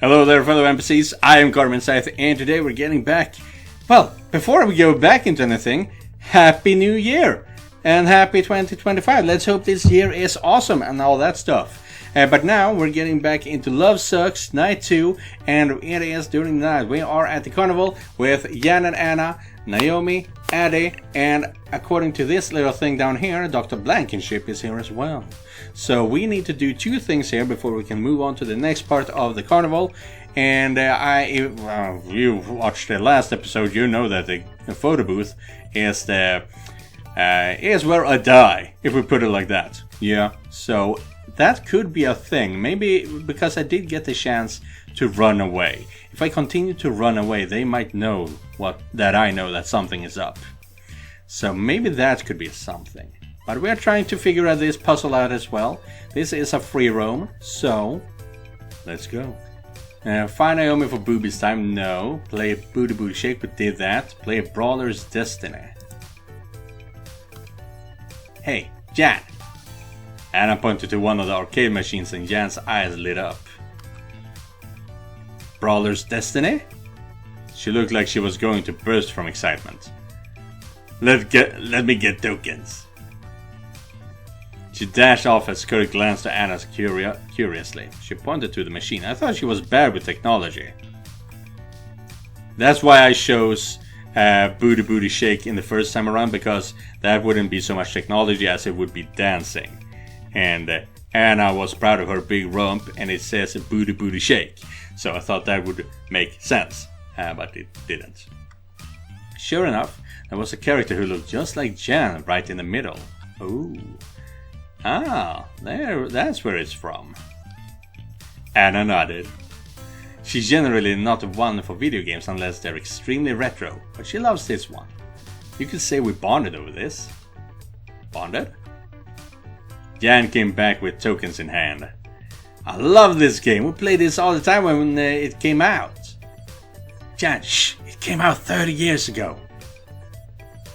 Hello there, fellow NPCs. I am Carmen Scythe, and today we're getting back. Well, before we go back into anything, Happy New Year! And Happy 2025. Let's hope this year is awesome and all that stuff. But now we're getting back into Love Sucks Night 2, and it is during the night. We are at the carnival with Jan and Anna, Naomi, Addie, and according to this little thing down here, Dr. Blankenship is here as well. So we need to do two things here before we can move on to the next part of the carnival. And if you've watched the last episode, you know that the photo booth is where I die, if we put it like that. Yeah, so that could be a thing. Maybe because I did get the chance to run away. If I continue to run away, they might know that I know that something is up. So maybe that could be something. But we're trying to figure out this puzzle out as well. This is a free roam, so let's go. Find Naomi for boobies time? No. Play Booty Booty Shake, but did that. Play Brawler's Destiny. Hey, Jan! Anna pointed to one of the arcade machines and Jan's eyes lit up. Brawler's Destiny? She looked like she was going to burst from excitement. Let me get tokens. She dashed off as Kurt glanced at Anna curiously. She pointed to the machine. I thought she was bad with technology. That's why I chose Booty Booty Shake in the first time around, because that wouldn't be so much technology as it would be dancing. And Anna was proud of her big rump, and it says Booty Booty Shake. So I thought that would make sense, but it didn't. Sure enough, there was a character who looked just like Jan right in the middle. Ooh. Ah, that's where it's from. Anna nodded. She's generally not one for video games unless they're extremely retro, but she loves this one. You could say we bonded over this. Bonded? Jan came back with tokens in hand. I love this game. We played this all the time when it came out. Jan, shh! It came out 30 years ago.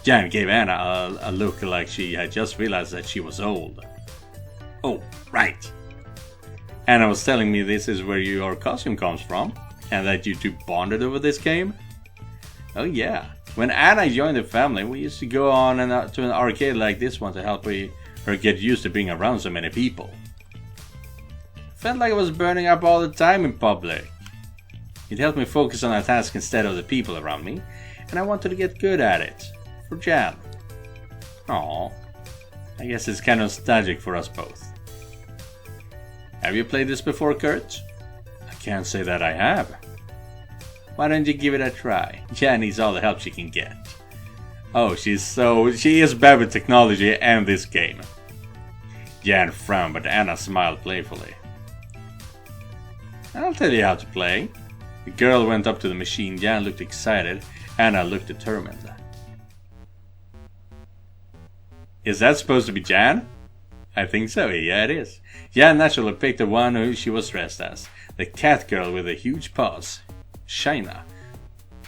Jan gave Anna a look like she had just realized that she was old. Oh, right. Anna was telling me this is where your costume comes from, and that you two bonded over this game. Oh yeah. When Anna joined the family, we used to go on to an arcade like this one to help her get used to being around so many people. Felt like I was burning up all the time in public. It helped me focus on a task instead of the people around me, and I wanted to get good at it. For Jan. Aww. I guess it's kind of nostalgic for us both. Have you played this before, Kurt? I can't say that I have. Why don't you give it a try? Jan needs all the help she can get. Oh, she is bad with technology and this game. Jan frowned, but Anna smiled playfully. I'll tell you how to play. The girl went up to the machine. Jan looked excited. Anna looked determined. Is that supposed to be Jan? I think so, yeah it is. Jan naturally picked the one who she was dressed as. The cat girl with the huge paws. Sheena.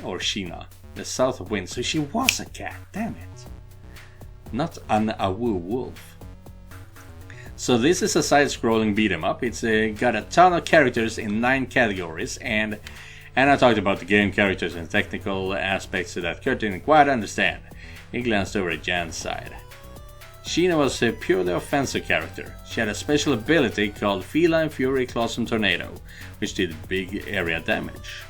Or Sheena. The south wind, so she was a cat, damn it. Not an awoo wolf. So this is a side-scrolling beat-em-up. It's got a ton of characters in 9 categories, and Anna talked about the game characters and technical aspects that Kurt didn't quite understand. He glanced over at Jan's side. Sheena was a purely offensive character. She had a special ability called Feline Fury Colossum Tornado, which did big area damage.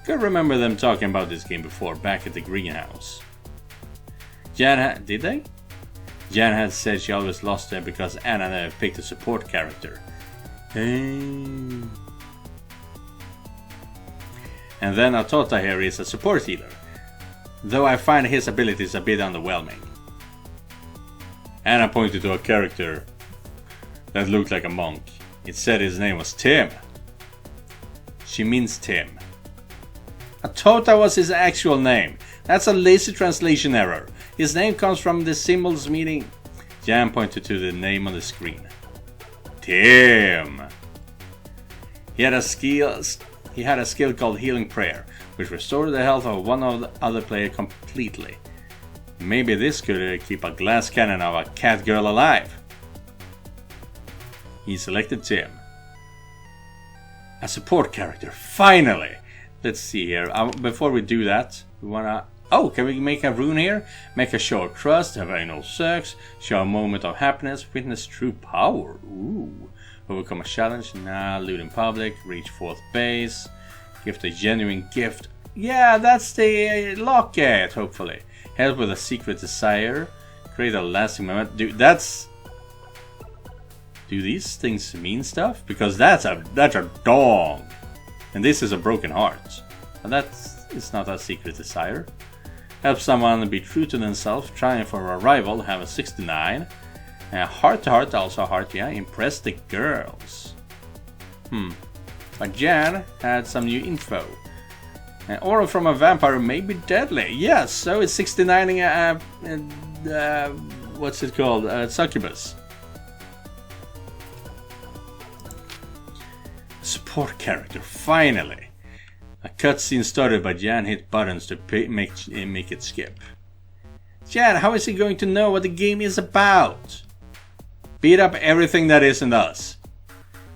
Could remember them talking about this game before, back at the greenhouse. Did they? Jan had said she always lost her because Anna never picked a support character. And then Atota here is a support healer, though I find his abilities a bit underwhelming. Anna pointed to a character that looked like a monk. It said his name was Tim. She means Tim. Atota was his actual name. That's a lazy translation error. His name comes from the symbols meaning... Jan pointed to the name on the screen. Tim. He had a skill called Healing Prayer, which restored the health of one of the other player completely. Maybe this could keep a glass cannon of a cat girl alive. He selected Tim. A support character, finally! Let's see here. Before we do that, we wanna... Oh, can we make a rune here? Make a show of trust, have anal sex, show a moment of happiness, witness true power. Ooh. Overcome a challenge, nah, loot in public, reach 4th base, gift a genuine gift. Yeah, that's the locket, hopefully. Help with a secret desire, create a lasting moment. Dude, that's... Do these things mean stuff? Because that's a dong. And this is a broken heart. And it's not a secret desire. Help someone be true to themselves, trying for a rival, have a 69. Heart to heart, also a heart, yeah. Impress the girls. But Jan had some new info. An aura from a vampire may be deadly. Yes, so it's 69ing what's it called? Succubus. Support character, finally. A cutscene started, but Jan hit buttons to make it skip. Jan, how is he going to know what the game is about? Beat up everything that isn't us.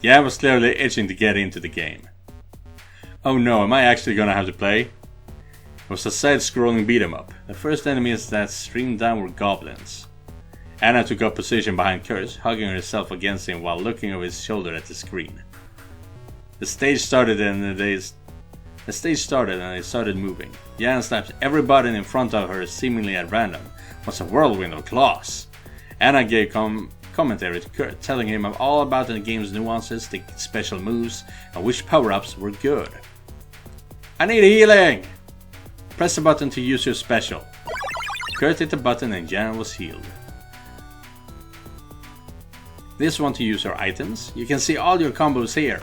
Jan was clearly itching to get into the game. Oh no, am I actually gonna have to play? It was a side-scrolling beat-em-up. The first enemies that streamed down were goblins. Anna took up position behind Kurt, hugging herself against him while looking over his shoulder at the screen. The stage started and they started moving. Jan slapped every button in front of her seemingly at random. It was a whirlwind of claws. Anna gave commentary to Kurt, telling him all about the game's nuances, the special moves, and which power-ups were good. I need healing! Press the button to use your special. Kurt hit the button and Jan was healed. This one to use your items. You can see all your combos here.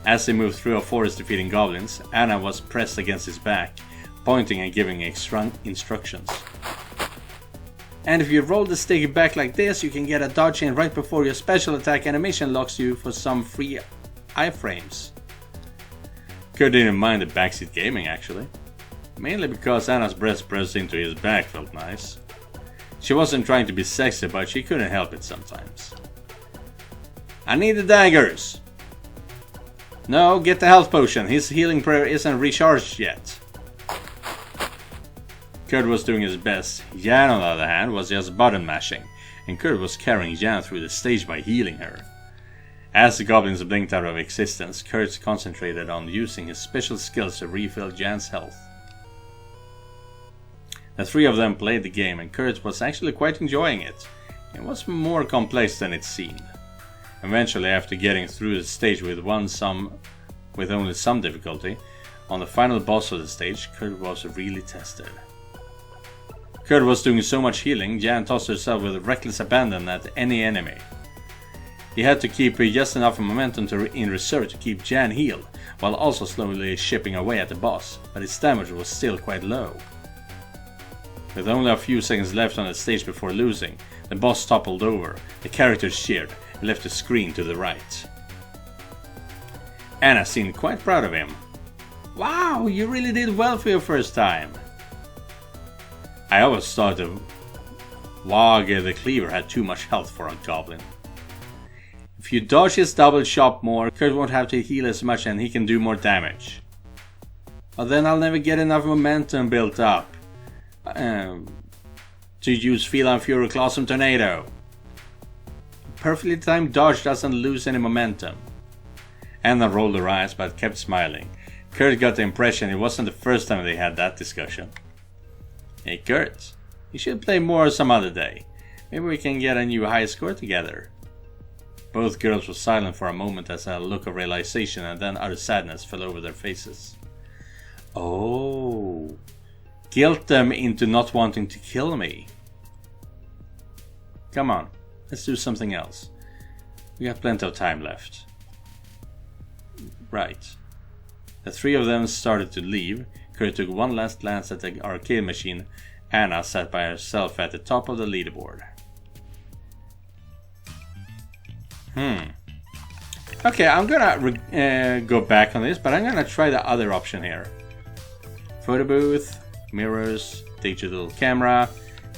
As they moved through a forest defeating goblins, Anna was pressed against his back, pointing and giving instructions. And if you roll the stick back like this, you can get a dodge in right before your special attack animation locks you for some free iframes. Kurt didn't mind the backseat gaming actually. Mainly because Anna's breast pressed into his back felt nice. She wasn't trying to be sexy, but she couldn't help it sometimes. I need the daggers! No, get the health potion. His healing prayer isn't recharged yet. Kurt was doing his best. Jan, on the other hand, was just button mashing, and Kurt was carrying Jan through the stage by healing her. As the goblins blinked out of existence, Kurt concentrated on using his special skills to refill Jan's health. The three of them played the game, and Kurt was actually quite enjoying it. It was more complex than it seemed. Eventually, after getting through the stage with only some difficulty, on the final boss of the stage, Kurt was really tested. Kurt was doing so much healing, Jan tossed herself with reckless abandon at any enemy. He had to keep just enough momentum in reserve to keep Jan healed, while also slowly chipping away at the boss, but his damage was still quite low. With only a few seconds left on the stage before losing, the boss toppled over, the characters cheered, and left the screen to the right. Anna seemed quite proud of him. Wow, you really did well for your first time. I always thought the Wog the Cleaver had too much health for a goblin. If you dodge his double chop more, Kurt won't have to heal as much and he can do more damage. But then I'll never get enough momentum built up to use Feline Fury Clawsome Tornado. Perfectly timed dodge doesn't lose any momentum. Anna rolled her eyes but kept smiling. Kurt got the impression it wasn't the first time they had that discussion. Hey Kurt, you should play more some other day. Maybe we can get a new high score together. Both girls were silent for a moment as a look of realization and then utter sadness fell over their faces. Oh, guilt them into not wanting to kill me. Come on, let's do something else. We have plenty of time left. Right. The three of them started to leave. Kurt took one last glance at the arcade machine. Anna sat by herself at the top of the leaderboard. Okay, I'm gonna go back on this, but I'm gonna try the other option here. Photo booth, mirrors, digital camera.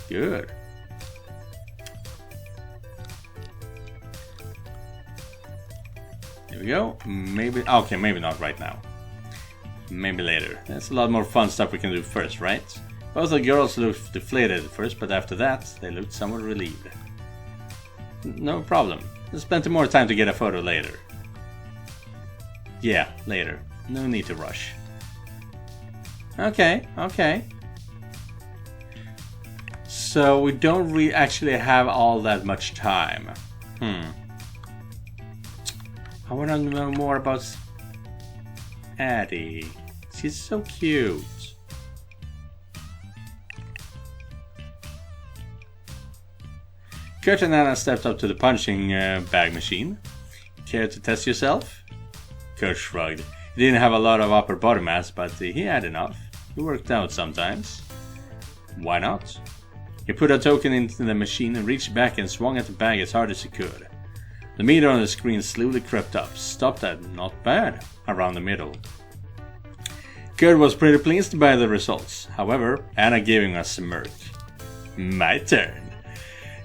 Good. There we we go. Maybe, okay, maybe not right now. Maybe later. There's a lot more fun stuff we can do first, right? Both the girls looked deflated at first, but after that, they looked somewhat relieved. No problem. There's plenty more time to get a photo later. Yeah, later. No need to rush. Okay, okay. So we don't actually have all that much time. I want to know more about Addie. She's so cute. Kurt and Anna stepped up to the punching bag machine. Care to test yourself? Kurt shrugged. He didn't have a lot of upper body mass, but he had enough. He worked out sometimes. Why not? He put a token into the machine and reached back and swung at the bag as hard as he could. The meter on the screen slowly crept up, stopped at not bad, around the middle. Kurt was pretty pleased by the results. However, Anna gave him a smirk. My turn.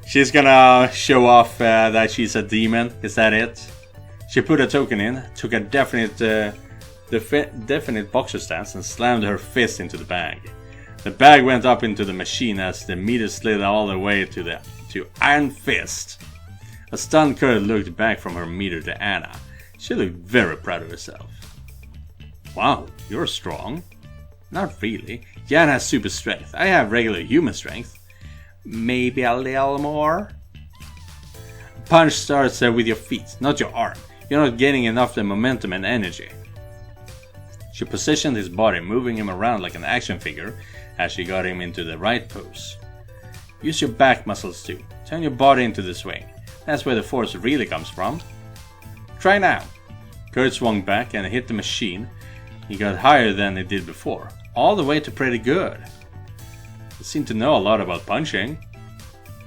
She's gonna show off that she's a demon, is that it? She put a token in, took a definite boxer stance and slammed her fist into the bag. The bag went up into the machine as the meter slid all the way to Iron Fist. A stunned Kurt looked back from her meter to Anna. She looked very proud of herself. Wow, you're strong. Not really. Jan has super strength. I have regular human strength. Maybe a little more? Punch starts with your feet, not your arm. You're not getting enough the momentum and energy. She positioned his body, moving him around like an action figure as she got him into the right pose. Use your back muscles too. Turn your body into the swing. That's where the force really comes from. Try now. Kurt swung back and hit the machine. He got higher than he did before, all the way to pretty good. He seemed to know a lot about punching.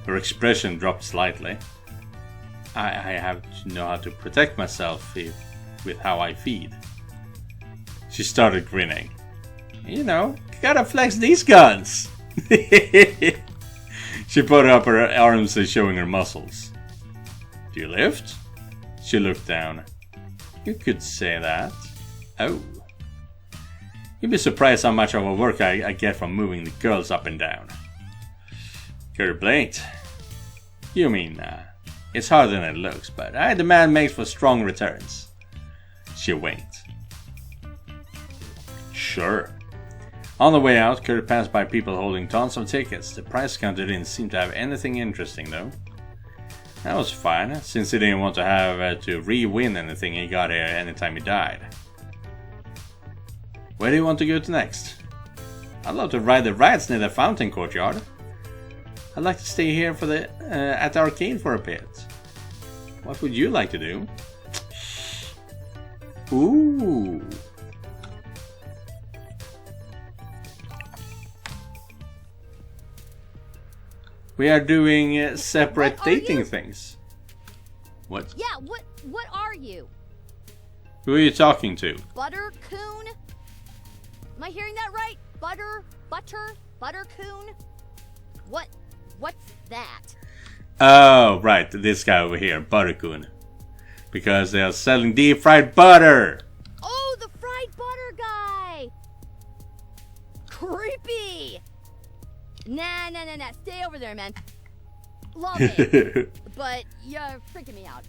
Her expression dropped slightly. I have to know how to protect myself with how I feed. She started grinning. You know, gotta flex these guns. She put up her arms and showing her muscles. Do you lift? She looked down. You could say that. Oh. You'd be surprised how much of a work I get from moving the girls up and down. Kurt blinked. You mean, it's harder than it looks, but I demand makes for strong returns. She winked. Sure. On the way out, Kurt passed by people holding tons of tickets. The price counter didn't seem to have anything interesting though. That was fine, since he didn't want to have to re-win anything he got here anytime he died. Where do you want to go to next? I'd love to ride the rides near the fountain courtyard. I'd like to stay here for at the arcade for a bit. What would you like to do? Ooh. We are doing separate dating things. What? Yeah, what are you? Who are you talking to? Buttercoon? Am I hearing that right? Buttercoon? What's that? Oh, right, this guy over here, Buttercoon. Because they are selling deep fried butter! Oh, the fried butter guy! Creepy! Nah, stay over there, man. Love it, but you're freaking me out.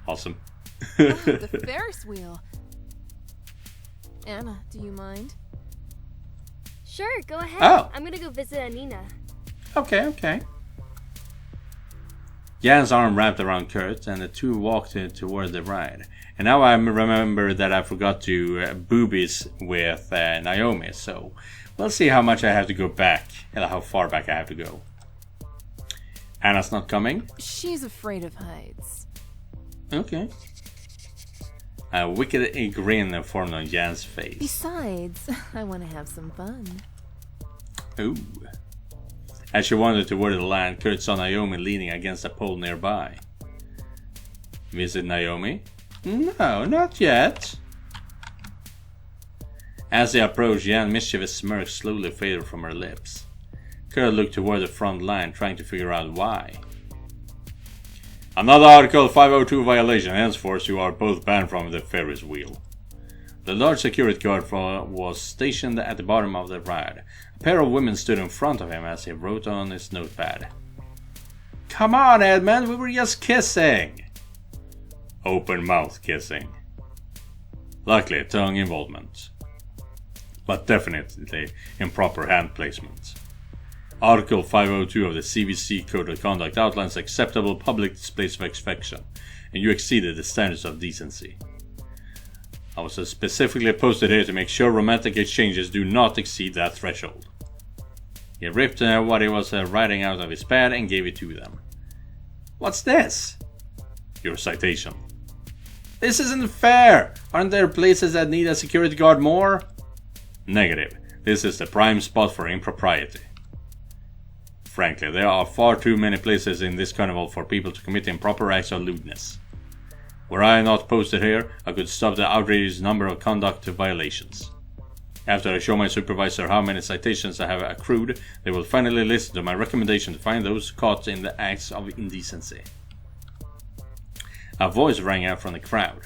Awesome. Oh, the Ferris wheel. Anna, do you mind? Sure, go ahead. Oh. I'm gonna go visit Anina. Okay. Jan's arm wrapped around Kurt and the two walked toward the ride. And now I remember that I forgot to boobies with Naomi, so we'll see how much I have to go back, and how far back I have to go. Anna's not coming? She's afraid of heights. Okay. A wicked grin formed on Jan's face. Besides, I want to have some fun. Ooh. As she wandered toward the land, Kurt saw Naomi leaning against a pole nearby. Visit Naomi? No, not yet. As they approached, Jan's mischievous smirk slowly faded from her lips. Kurt looked toward the front line, trying to figure out why. Another Article 502 violation. Henceforth, you are both banned from the Ferris wheel. The large security guard was stationed at the bottom of the ride. A pair of women stood in front of him as he wrote on his notepad. Come on, Edmund, we were just kissing. Open mouth kissing. Likely tongue involvement. But definitely improper hand placement. Article 502 of the CVC Code of Conduct outlines acceptable public displays of affection, and you exceeded the standards of decency. I was specifically posted here to make sure romantic exchanges do not exceed that threshold. He ripped what he was writing out of his pad and gave it to them. What's this? Your citation. This isn't fair! Aren't there places that need a security guard more? Negative. This is the prime spot for impropriety. Frankly, there are far too many places in this carnival for people to commit improper acts of lewdness. Were I not posted here, I could stop the outrageous number of conduct violations. After I show my supervisor how many citations I have accrued, they will finally listen to my recommendation to find those caught in the acts of indecency. A voice rang out from the crowd.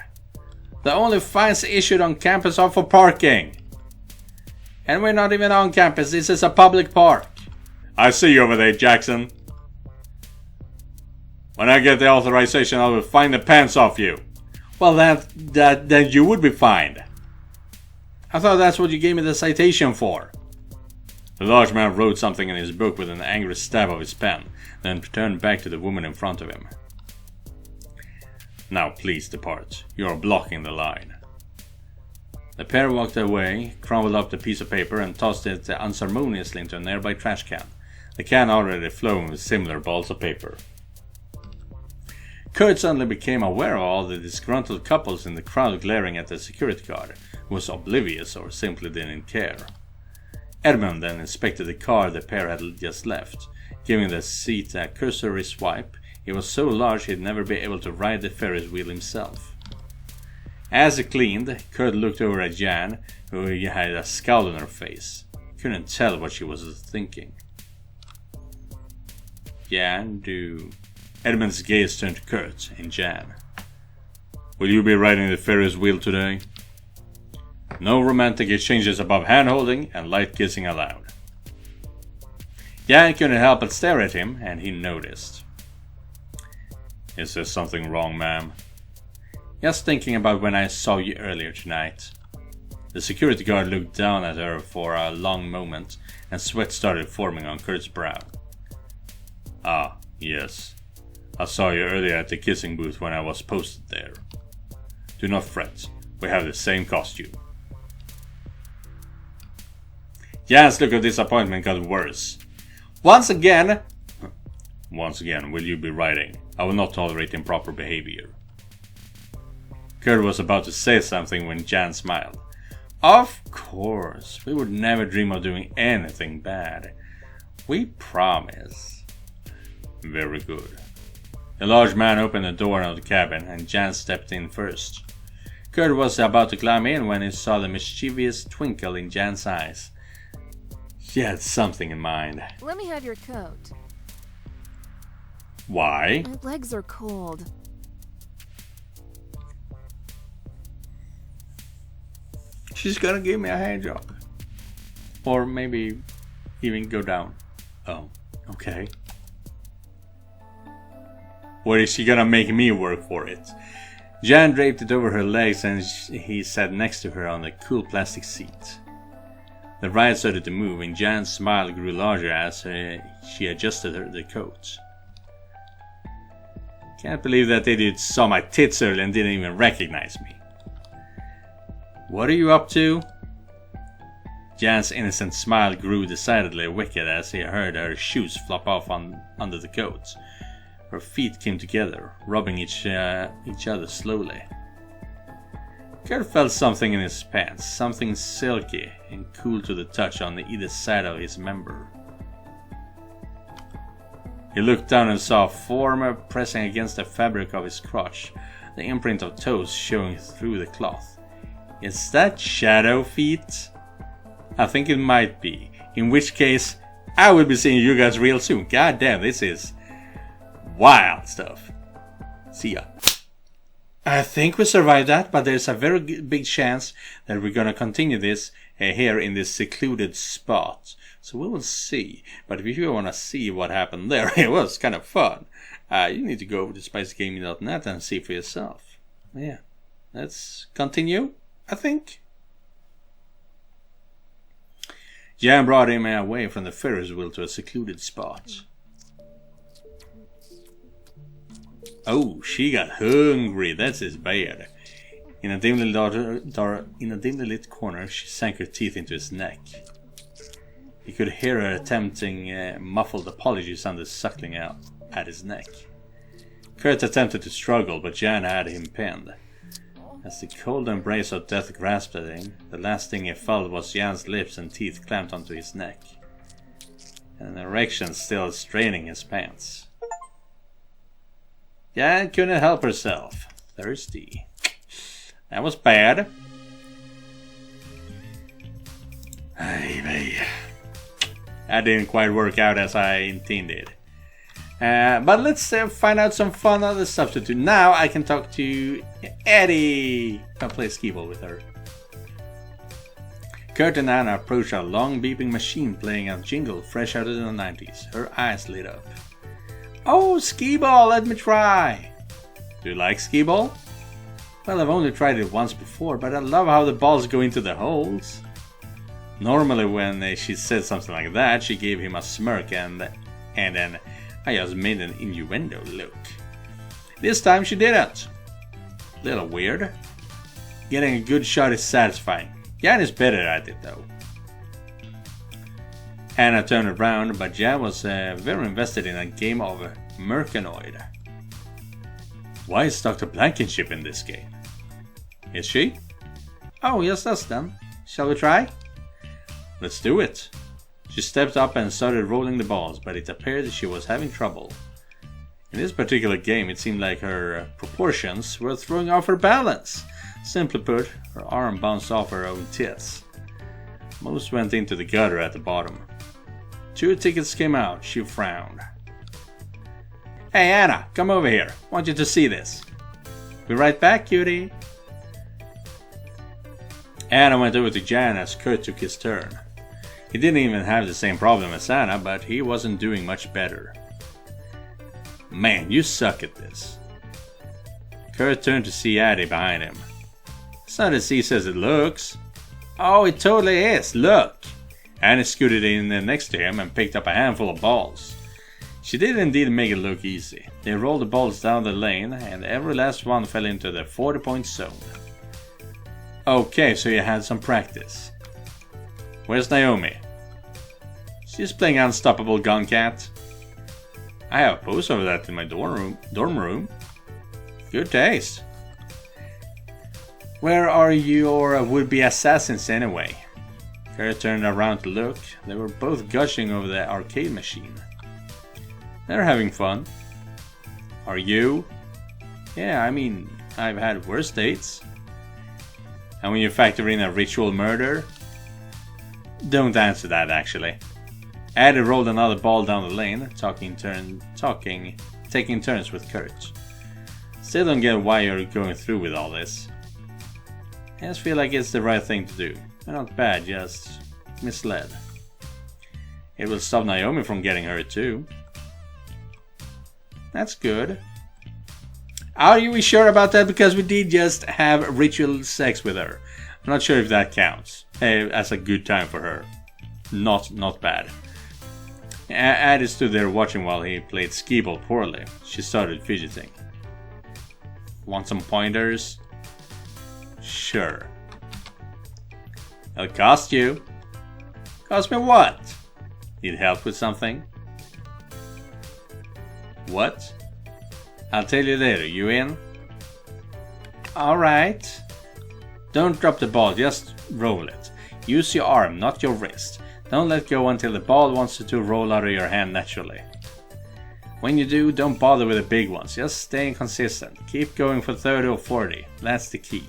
The only fines issued on campus are for parking. And we're not even on campus, this is a public park. I see you over there, Jackson. When I get the authorization, I will fine the pants off you. Well, then you would be fined. I thought that's what you gave me the citation for. The large man wrote something in his book with an angry stab of his pen, then turned back to the woman in front of him. Now please depart. You are blocking the line. The pair walked away, crumpled up the piece of paper and tossed it unceremoniously into a nearby trash can. The can already flowing with similar balls of paper. Kurt suddenly became aware of all the disgruntled couples in the crowd glaring at the security guard, who was oblivious or simply didn't care. Edmund then inspected the car the pair had just left, giving the seat a cursory swipe. It was so large he'd never be able to ride the Ferris wheel himself. As he cleaned, Kurt looked over at Jan, who had a scowl on her face. Couldn't tell what she was thinking. Jan, do... Edmund's gaze turned to Kurt and Jan. Will you be riding the Ferris wheel today? No romantic exchanges above hand-holding and light kissing allowed. Jan couldn't help but stare at him, and he noticed. Is there something wrong, ma'am? Just thinking about when I saw you earlier tonight. The security guard looked down at her for a long moment, and sweat started forming on Kurt's brow. Ah, yes. I saw you earlier at the kissing booth when I was posted there. Do not fret, we have the same costume. Jan's look of disappointment got worse. Once again, will you be riding? I will not tolerate improper behavior. Kurt was about to say something when Jan smiled. Of course, we would never dream of doing anything bad. We promise. Very good. The large man opened the door of the cabin, and Jan stepped in first. Kurt was about to climb in when he saw the mischievous twinkle in Jan's eyes. She had something in mind. Let me have your coat. Why? My legs are cold. She's gonna give me a hand job. Or maybe even go down. Oh, okay. Or is she gonna make me work for it? Jan draped it over her legs and he sat next to her on the cool plastic seat. The ride started to move and Jan's smile grew larger as she adjusted the coat. Can't believe that they saw my tits early and didn't even recognize me. What are you up to? Jan's innocent smile grew decidedly wicked as he heard her shoes flop off under the coat. Her feet came together, rubbing each other slowly. Kurt felt something in his pants, something silky and cool to the touch on either side of his member. He looked down and saw a form pressing against the fabric of his crotch, the imprint of toes showing through the cloth. Is that shadow feet? I think it might be, in which case I will be seeing you guys real soon. God damn, this is wild stuff. See ya. I think we survived that, but there's a very big chance that we're gonna continue this here in this secluded spot. So we will see. But if you wanna see what happened there, it was kind of fun. You need to go over to SpicyGaming.net and see for yourself. Yeah, let's continue, I think. Jan brought him away from the Ferris wheel to a secluded spot. Oh, she got hungry. That's as bad. In a dimly lit corner, she sank her teeth into his neck. He could hear her attempting muffled apologies under suckling out at his neck. Kurt attempted to struggle, but Jan had him pinned. As the cold embrace of death grasped at him, the last thing he felt was Jan's lips and teeth clamped onto his neck, and an erection still straining his pants. Jan couldn't help herself. Thirsty. That was bad. That didn't quite work out as I intended. But let's find out some fun other stuff to do. Now I can talk to Eddie. I'll play skee-ball with her. Kurt and Anna approach a long beeping machine playing a jingle fresh out of the 90s. Her eyes lit up. Oh, skee-ball, let me try. Do you like skee-ball? Well, I've only tried it once before, but I love how the balls go into the holes. Normally when she said something like that, she gave him a smirk and then I just made an innuendo look. This time she didn't. Little weird. Getting a good shot is satisfying. Jan is better at it though. Anna turned around, but Jan was very invested in a game of Mercanoid. Why is Dr. Blankenship in this game? Is she? Oh, yes, that's done. Shall we try? Let's do it. She stepped up and started rolling the balls, but it appeared she was having trouble. In this particular game, it seemed like her proportions were throwing off her balance. Simply put, her arm bounced off her own tits. Most went into the gutter at the bottom. 2 tickets came out. She frowned. Hey Anna, come over here. Want you to see this. Be right back, cutie. Anna went over to Jan as Kurt took his turn. He didn't even have the same problem as Anna, but he wasn't doing much better. Man, you suck at this. Kurt turned to see Addie behind him. It's not as easy as it looks. Oh, it totally is. Look. Annie scooted in next to him and picked up a handful of balls. She did indeed make it look easy. They rolled the balls down the lane and every last one fell into the 40-point zone. Okay, so you had some practice. Where's Naomi? She's playing Unstoppable Gun Cat. I have a poster of that in my dorm room. Good taste. Where are your would-be assassins anyway? Kurt turned around to look. They were both gushing over the arcade machine. They're having fun. Are you? Yeah, I mean, I've had worse dates. And when you factor in a ritual murder? Don't answer that, actually. Addie rolled another ball down the lane, taking turns with Kurt. Still don't get why you're going through with all this. I just feel like it's the right thing to do. Not bad, just misled. It will stop Naomi from getting hurt too. That's good. Are you sure about that? Because we did just have ritual sex with her. I'm not sure if that counts. As a good time for her. Not bad. Addie stood there watching while he played skee-ball poorly. She started fidgeting. Want some pointers? Sure. It'll cost you. Cost me what? Need help with something? What? I'll tell you later. You in? Alright. Don't drop the ball, just roll it. Use your arm, not your wrist. Don't let go until the ball wants to roll out of your hand naturally. When you do, don't bother with the big ones. Just stay consistent. Keep going for 30 or 40. That's the key.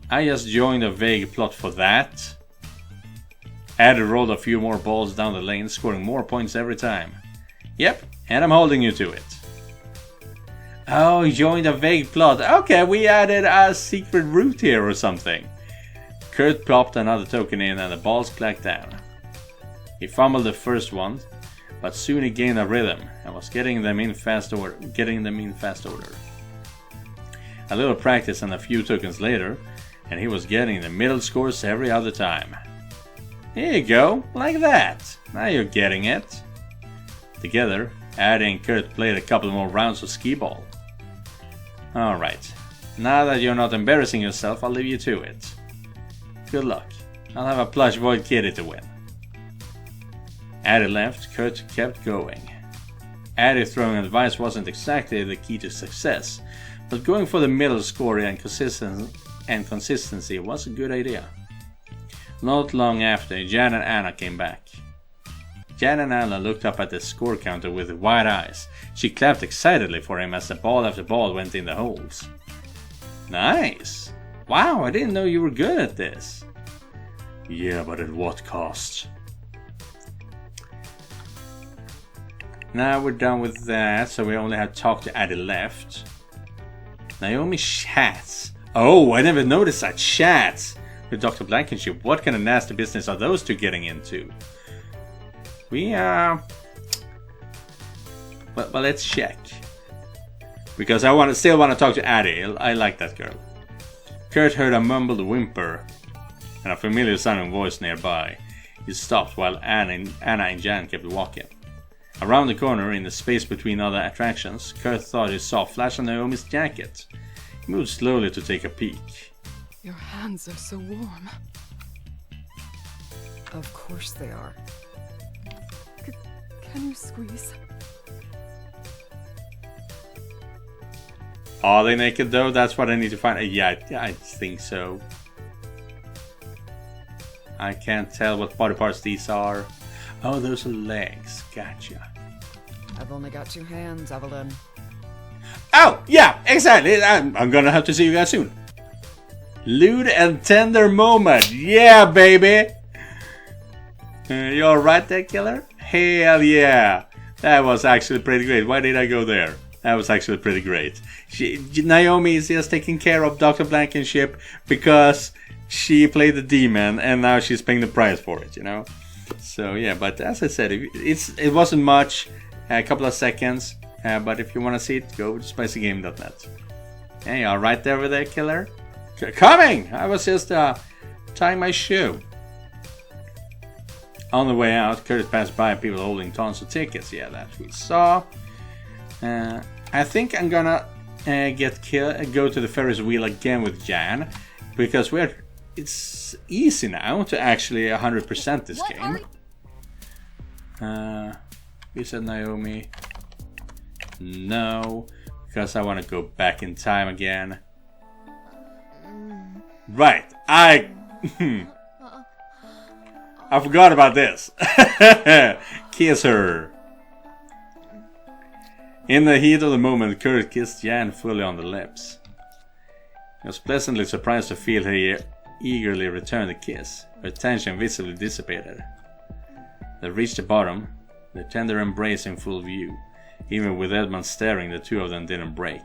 I just joined a vague plot for that. Addie rolled a few more balls down the lane, scoring more points every time. Yep, and I'm holding you to it. Oh, joined a vague plot. Okay, we added a secret route here or something. Kurt plopped another token in and the balls clacked down. He fumbled the first one, but soon he gained a rhythm and was getting them in fast order. A little practice and a few tokens later, and he was getting the middle scores every other time. Here you go, like that. Now you're getting it. Together, Addy and Kurt played a couple more rounds of skee ball. Alright, now that you're not embarrassing yourself, I'll leave you to it. Good luck. I'll have a plush Void Kitty to win. Addy left, Kurt kept going. Addy throwing advice wasn't exactly the key to success, but going for the middle score and consistency was a good idea. Not long after, Jan and Anna came back. Jan and Anna looked up at the score counter with wide eyes. She clapped excitedly for him as the ball after ball went in the holes. Nice! Wow, I didn't know you were good at this. Yeah, but at what cost? Now we're done with that, so we only have Talk to Addy left. Naomi chats. Oh, I never noticed that. Chats with Dr. Blankenship. What kind of nasty business are those two getting into? Well, let's check. Because I still want to talk to Addy. I like that girl. Kurt heard a mumbled whimper and a familiar sounding voice nearby. He stopped while Anna and Jan kept walking. Around the corner, in the space between other attractions, Kurt thought he saw a flash on Naomi's jacket. He moved slowly to take a peek. Your hands are so warm. Of course they are. Can you squeeze? Are they naked though? That's what I need to find. Yeah, I think so. I can't tell what body parts these are. Oh, those are legs. Gotcha. I've only got 2 hands, Evelyn. Oh, yeah, exactly. I'm gonna have to see you guys soon. Lewd and tender moment. Yeah, baby. You alright there, killer? Hell yeah. That was actually pretty great. Why did I go there? That was actually pretty great. Naomi is just taking care of Dr. Blankenship because she played the demon and now she's paying the price for it, you know? So yeah, but as I said, it wasn't much, a couple of seconds, but if you want to see it, go to SpicyGaming.net. Hey, alright there, killer? Coming! I was just tying my shoe. On the way out, Kurt passed by people holding tons of tickets. Yeah, that we saw. I think I'm gonna go to the Ferris wheel again with Jan, because it's easy now to actually 100% this game. We said Naomi. No, because I want to go back in time again. Right, I forgot about this. Kiss her. In the heat of the moment, Kurt kissed Jan fully on the lips. He was pleasantly surprised to feel her eagerly return the kiss. Her tension visibly dissipated. They reached the bottom, their tender embrace in full view. Even with Edmund staring, the two of them didn't break.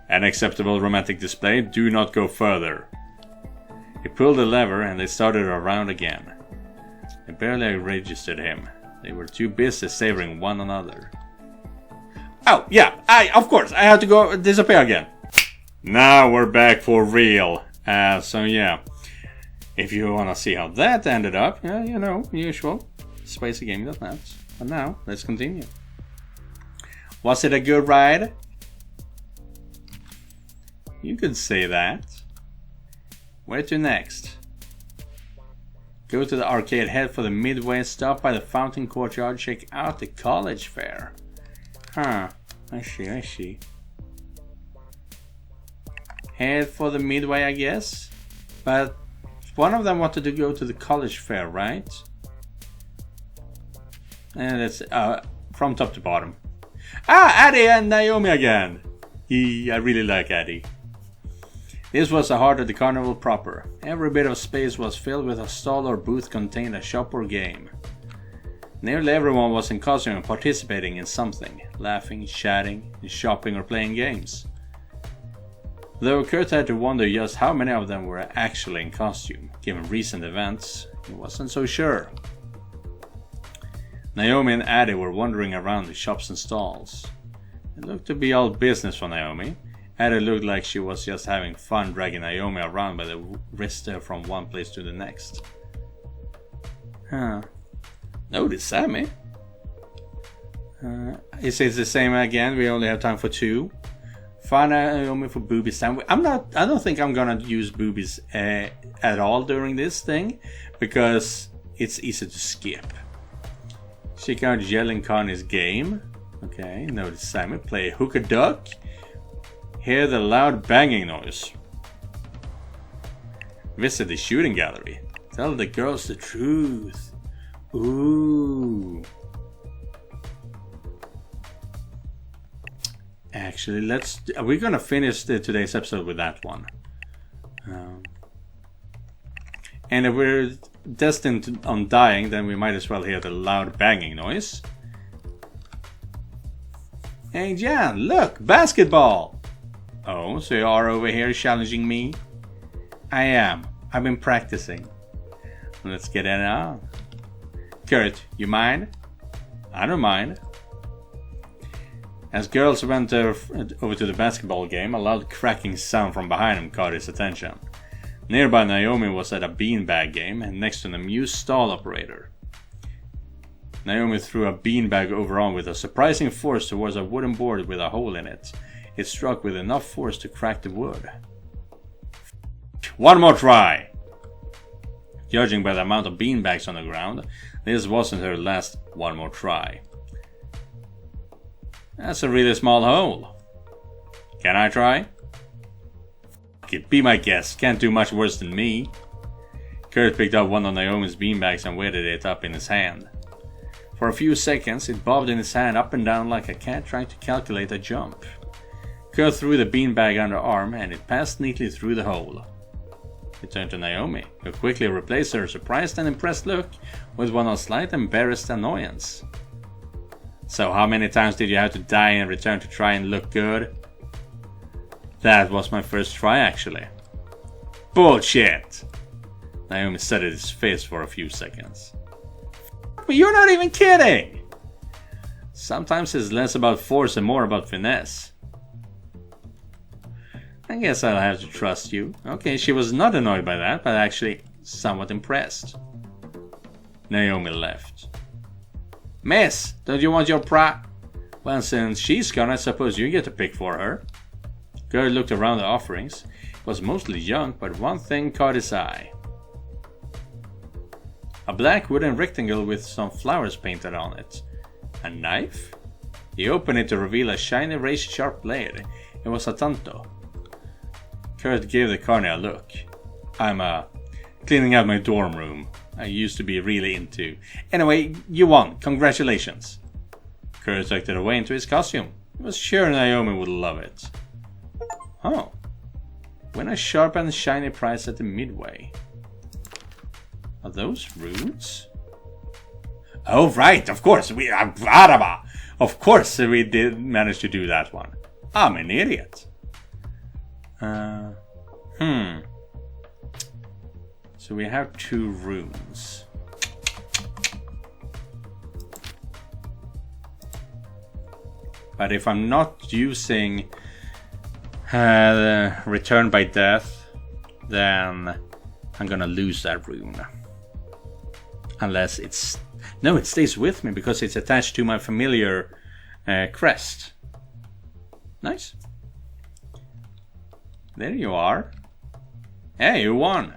An acceptable romantic display, do not go further. He pulled the lever and they started around again. They barely registered him. They were too busy savoring one another. Oh, yeah, of course, I had to go disappear again. Now we're back for real. So yeah, if you want to see how that ended up, yeah, you know, usual, SpicyGaming.net. But now, let's continue. Was it a good ride? You could say that. Where to next? Go to the arcade, head for the Midway, stop by the Fountain Courtyard, check out the college fair. Huh, I see. Head for the Midway, I guess. But one of them wanted to go to the college fair, right? And it's from top to bottom. Addy and Naomi again. I really like Addy. This was the heart of the carnival proper. Every bit of space was filled with a stall or booth contained a shop or game. Nearly everyone was in costume and participating in something, laughing, chatting, shopping or playing games. Though Kurt had to wonder just how many of them were actually in costume, given recent events, he wasn't so sure. Naomi and Addie were wandering around the shops and stalls. It looked to be all business for Naomi. Addie looked like she was just having fun dragging Naomi around by the wrist from one place to the next. Notice Sammy. Is it the same again? We only have time for 2. Find Naomi for boobies time. I don't think I'm gonna use boobies at all during this thing, because it's easy to skip. Check out Yelling Connie's game. Okay, notice Sammy. Play Hook a Duck. Hear the loud banging noise. Visit the shooting gallery. Tell the girls the truth. Ooh. Actually, we're gonna finish today's episode with that one. And if we're destined on dying, then we might as well hear the loud banging noise. Hey Jan, look, basketball! Oh, so you are over here challenging me? I am. I've been practicing. Let's get it on. Kurt, you mind? I don't mind. As girls went over to the basketball game, a loud cracking sound from behind him caught his attention. Nearby, Naomi was at a beanbag game and next to an amused stall operator. Naomi threw a beanbag overarm with a surprising force towards a wooden board with a hole in it. It struck with enough force to crack the wood. One more try! Judging by the amount of beanbags on the ground, this wasn't her last one more try. That's a really small hole. Can I try? Be my guest, can't do much worse than me. Kurt picked up one of Naomi's beanbags and weighted it up in his hand. For a few seconds, it bobbed in his hand up and down like a cat trying to calculate a jump. Kurt threw the beanbag under arm and it passed neatly through the hole. He turned to Naomi, who quickly replaced her surprised and impressed look with one of slight embarrassed annoyance. So how many times did you have to die and return to try and look good? That was my first try, actually. Bullshit! Naomi studied his face for a few seconds. But you're not even kidding! Sometimes it's less about force and more about finesse. I guess I'll have to trust you. Okay, she was not annoyed by that, but actually somewhat impressed. Naomi left. Miss, don't you want your Well, since she's gone, I suppose you get to pick for her. Gerd looked around the offerings. It was mostly junk, but one thing caught his eye. A black wooden rectangle with some flowers painted on it. A knife? He opened it to reveal a shiny razor-sharp blade. It was a tanto. Kurt gave the carny a look. I'm cleaning out my dorm room. I used to be really into. Anyway, you won. Congratulations. Kurt tucked it away into his costume. He was sure Naomi would love it. Oh. Win a sharp and shiny prize at the midway. Are those runes? Oh right, of course of course we did manage to do that one. I'm an idiot. So we have 2 runes. But if I'm not using Return by Death, then I'm gonna lose that rune. Unless it's... No, it stays with me because it's attached to my familiar crest. Nice. There you are. Hey, you won.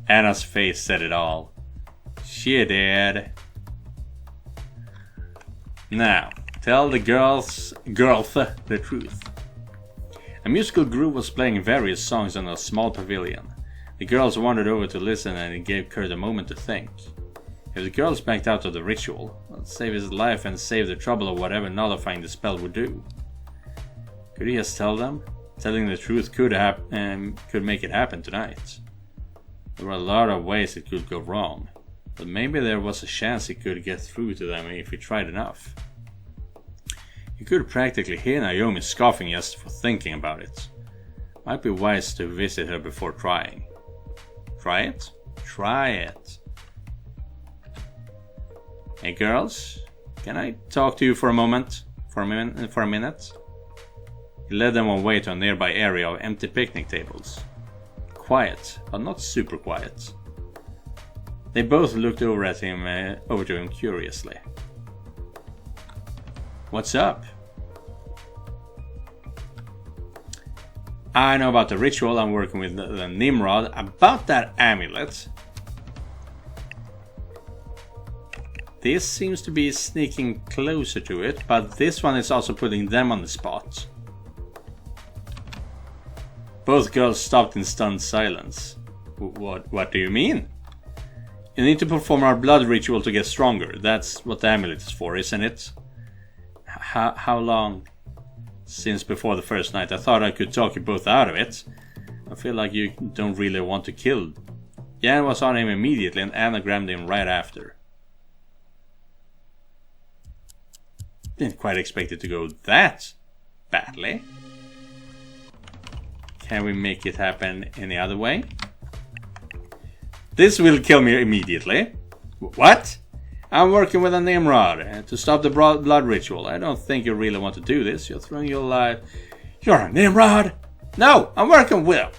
Anna's face said it all. She did. Now, tell the girls the truth. A musical group was playing various songs in a small pavilion. The girls wandered over to listen and it gave Kurt a moment to think. If the girls backed out of the ritual, let's save his life and save the trouble of whatever nullifying the spell would do. Could he just tell them? Telling the truth could make it happen tonight. There were a lot of ways it could go wrong. But maybe there was a chance he could get through to them if he tried enough. You could practically hear Naomi scoffing just for thinking about it. Might be wise to visit her before trying. Try it? Try it. Hey girls, can I talk to you for a moment? For a minute? He led them away to a nearby area of empty picnic tables. Quiet, but not super quiet. They both looked over to him curiously. What's up? I know about the ritual. I'm working with the Nimrod about that amulet. This seems to be sneaking closer to it, but this one is also putting them on the spot. Both girls stopped in stunned silence. What do you mean? You need to perform our blood ritual to get stronger. That's what the amulet is for, isn't it? How long? Since before the first night. I thought I could talk you both out of it. I feel like you don't really want to kill. Jan was on him immediately and Anna grabbed him right after. Didn't quite expect it to go that badly. Can we make it happen any other way? This will kill me immediately. What? I'm working with a Nimrod to stop the blood ritual. I don't think you really want to do this. You're throwing your life. You're a Nimrod? No, I'm working with him.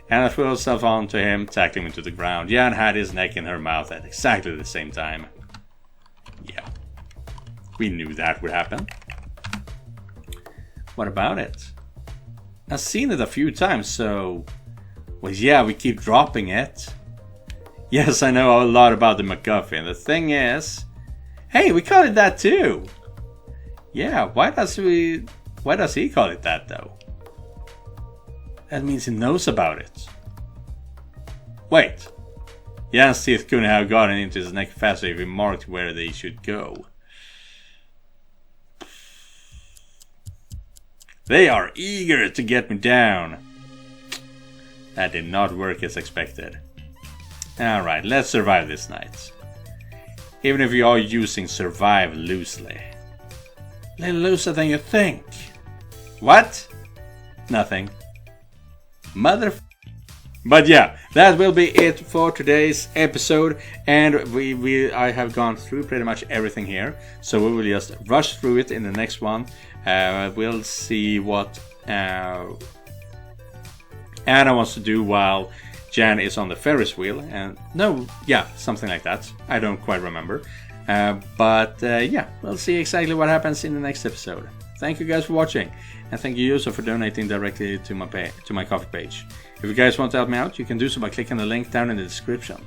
Anna threw herself onto him, tackling him to the ground. Jan had his neck in her mouth at exactly the same time. Yeah, we knew that would happen. What about it? I've seen it a few times, so... Well, yeah, we keep dropping it. Yes, I know a lot about the MacGuffin. The thing is... Hey, we call it that too! Yeah, why does he call it that though? That means he knows about it. Wait. Jan's teeth couldn't have gotten into his neck faster if he marked where they should go. They are eager to get me down. That did not work as expected. Alright, let's survive this night. Even if you are using survive loosely. A little looser than you think. What? Nothing. But yeah, that will be it for today's episode. And I have gone through pretty much everything here. So we will just rush through it in the next one. We'll see what Anna wants to do while Jan is on the Ferris wheel, and something like that. I don't quite remember. Yeah, we'll see exactly what happens in the next episode. Thank you guys for watching, and thank you also for donating directly to my Ko-fi page. If you guys want to help me out, you can do so by clicking the link down in the description.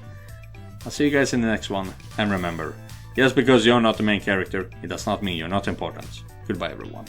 I'll see you guys in the next one, and remember, just because you're not the main character, it does not mean you're not important. Goodbye everyone.